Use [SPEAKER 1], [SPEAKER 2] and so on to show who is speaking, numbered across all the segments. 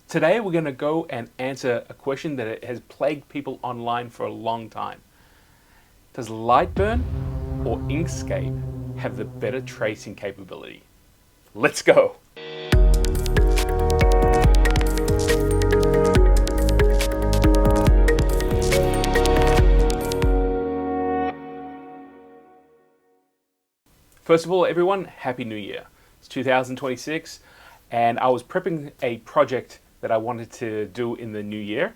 [SPEAKER 1] Today we're going to go and answer a question that has plagued people online for a long time. Does LightBurn or Inkscape have the better tracing capability? Let's go! First of all, everyone, Happy New Year. It's 2026 and I was prepping a project that I wanted to do in the new year,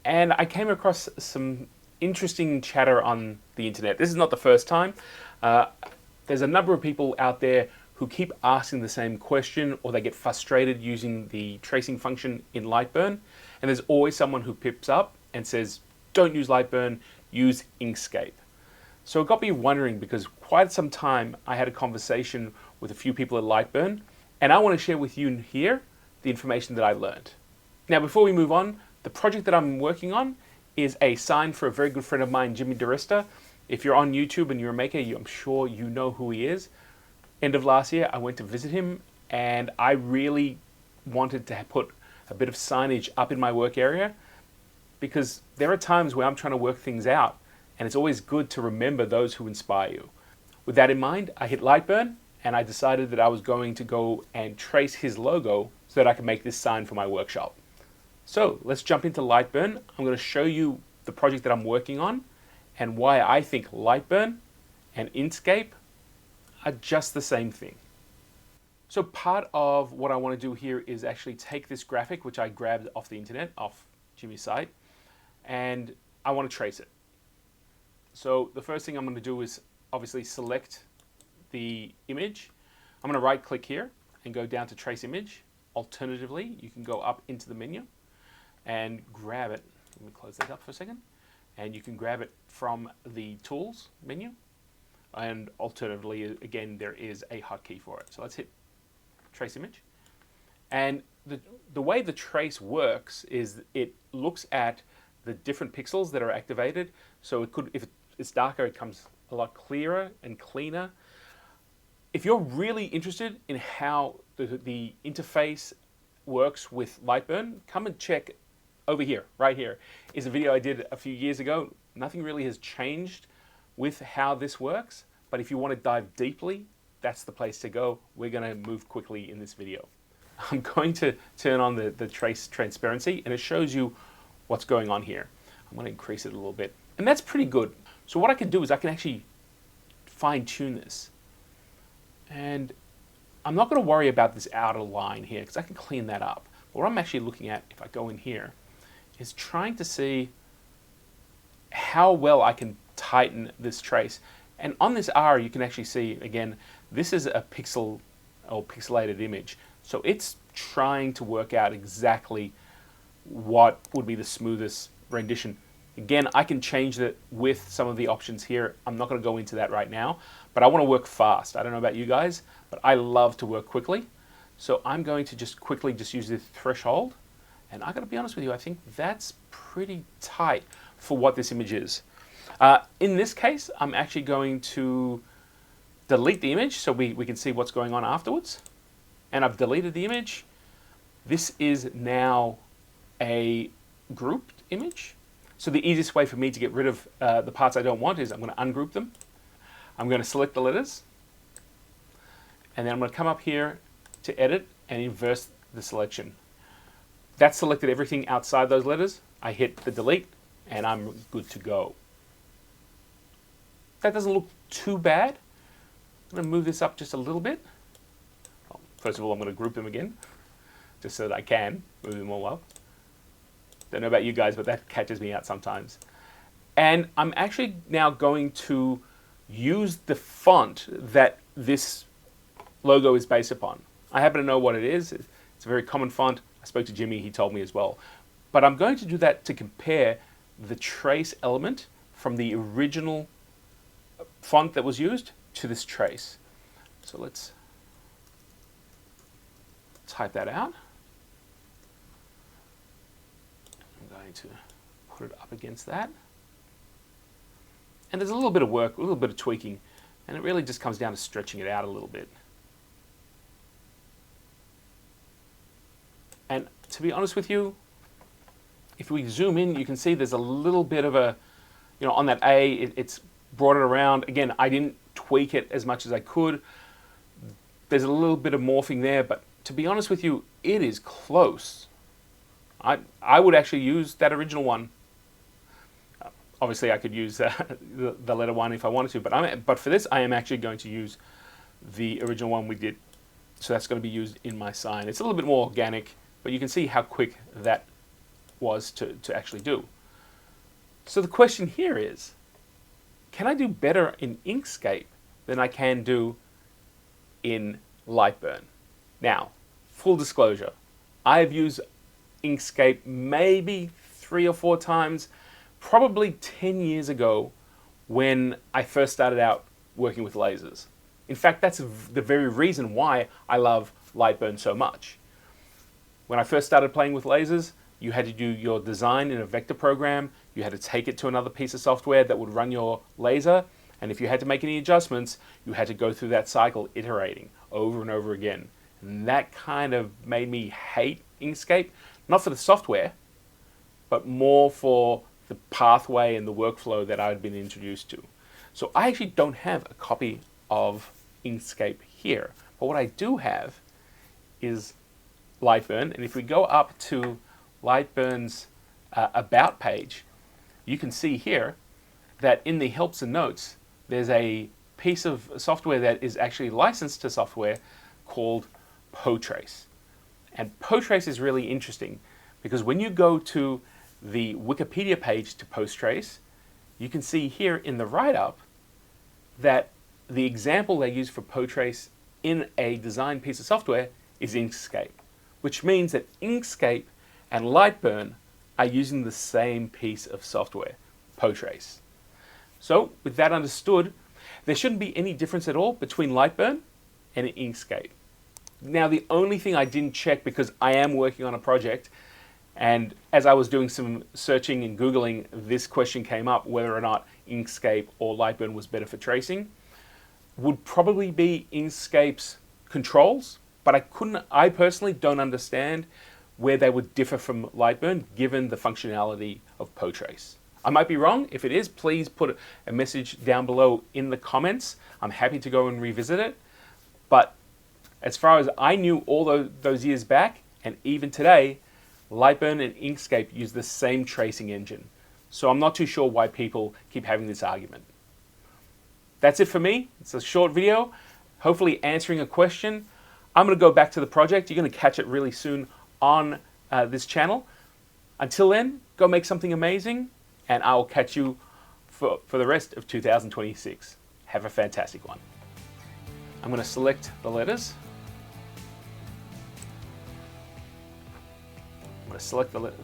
[SPEAKER 1] and I came across some interesting chatter on the internet. This is not the first time. There's a number of people out there who keep asking the same question, or they get frustrated using the tracing function in LightBurn, and there's always someone who pips up and says, don't use LightBurn, use Inkscape. So it got me wondering, because quite some time I had a conversation with a few people at LightBurn, and I want to share with you here the information that I learned. Now, before we move on, the project that I'm working on is a sign for a very good friend of mine, Jimmy DiResta. If you're on YouTube and you're a maker, I'm sure you know who he is. End of last year, I went to visit him, and I really wanted to put a bit of signage up in my work area, because there are times where I'm trying to work things out, and it's always good to remember those who inspire you. With that in mind, I hit LightBurn, and I decided that I was going to go and trace his logo so that I can make this sign for my workshop. So let's jump into LightBurn. I'm going to show you the project that I'm working on and why I think LightBurn and Inkscape are just the same thing. So part of what I want to do here is actually take this graphic, which I grabbed off the internet, off Jimmy's site, and I want to trace it. So the first thing I'm going to do is obviously select the image. I'm going to right click here and go down to trace image. Alternatively, you can go up into the menu and grab it. Let me close that up for a second. And you can grab it from the tools menu. And alternatively, again, there is a hotkey for it. So let's hit trace image. And the way the trace works is it looks at the different pixels that are activated. So it could, if it's darker, it comes a lot clearer and cleaner. If you're really interested in how the interface works with LightBurn, come and check over here, right here. Is a video I did a few years ago. Nothing really has changed with how this works, but if you want to dive deeply, that's the place to go. We're going to move quickly in this video. I'm going to turn on the trace transparency, and it shows you what's going on here. I'm going to increase it a little bit, and that's pretty good. So what I can do is I can actually fine-tune this. And I'm not going to worry about this outer line here, because I can clean that up. What I'm actually looking at, if I go in here, is trying to see how well I can tighten this trace. And on this R, you can actually see, again, this is a pixel or pixelated image. So it's trying to work out exactly what would be the smoothest rendition. Again, I can change it with some of the options here. I'm not going to go into that right now, but I want to work fast. I don't know about you guys, but I love to work quickly. So I'm going to just quickly use this threshold. And I got to be honest with you, I think that's pretty tight for what this image is. In this case, I'm actually going to delete the image so we can see what's going on afterwards. And I've deleted the image. This is now a grouped image. So the easiest way for me to get rid of the parts I don't want is I'm going to ungroup them. I'm going to select the letters. And then I'm going to come up here to edit and inverse the selection. That's selected everything outside those letters. I hit the delete and I'm good to go. That doesn't look too bad. I'm going to move this up just a little bit. Well, first of all, I'm going to group them again, just so that I can move them all up. Don't know about you guys, but that catches me out sometimes. And I'm actually now going to use the font that this logo is based upon. I happen to know what it is. It's a very common font. I spoke to Jimmy, he told me as well. But I'm going to do that to compare the trace element from the original font that was used to this trace. So let's type that out. I'm going to put it up against that. And there's a little bit of work, a little bit of tweaking, and it really just comes down to stretching it out a little bit. And to be honest with you, if we zoom in, you can see there's a little bit of a, on that A, it's brought it around. Again, I didn't tweak it as much as I could. There's a little bit of morphing there, but to be honest with you, it is close. I would actually use that original one. Obviously, I could use the letter 1 if I wanted to, but for this, I am actually going to use the original one we did. So that's going to be used in my sign. It's a little bit more organic, but you can see how quick that was to actually do. So the question here is, can I do better in Inkscape than I can do in LightBurn? Now, full disclosure, I've used Inkscape maybe 3 or 4 times, probably 10 years ago when I first started out working with lasers. In fact, that's the very reason why I love LightBurn so much. When I first started playing with lasers, you had to do your design in a vector program, you had to take it to another piece of software that would run your laser, and if you had to make any adjustments, you had to go through that cycle iterating over and over again. And that kind of made me hate Inkscape, not for the software, but more for the pathway and the workflow that I'd been introduced to. So I actually don't have a copy of Inkscape here, but what I do have is LightBurn, and if we go up to LightBurn's About page, you can see here that in the helps and notes, there's a piece of software that is actually licensed to software called PoTrace. And PoTrace is really interesting because when you go to the Wikipedia page to PoTrace, you can see here in the write-up that the example they use for PoTrace in a design piece of software is Inkscape, which means that Inkscape and LightBurn are using the same piece of software, PoTrace. So with that understood, there shouldn't be any difference at all between LightBurn and Inkscape. Now, the only thing I didn't check, because I am working on a project, and as I was doing some searching and Googling, this question came up, whether or not Inkscape or LightBurn was better for tracing, would probably be Inkscape's controls, but I personally don't understand where they would differ from LightBurn given the functionality of PoTrace. I might be wrong. If it is, please put a message down below in the comments. I'm happy to go and revisit it. But as far as I knew all those years back, and even today, LightBurn and Inkscape use the same tracing engine. So I'm not too sure why people keep having this argument. That's it for me. It's a short video, hopefully answering a question. I'm going to go back to the project. You're going to catch it really soon on this channel. Until then, go make something amazing, and I'll catch you for the rest of 2026. Have a fantastic one. I'm going to select the letters. I'm going to select the letter.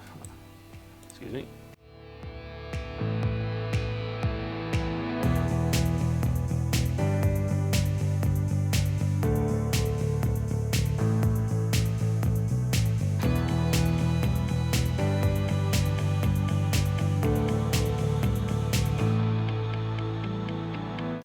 [SPEAKER 1] Excuse me.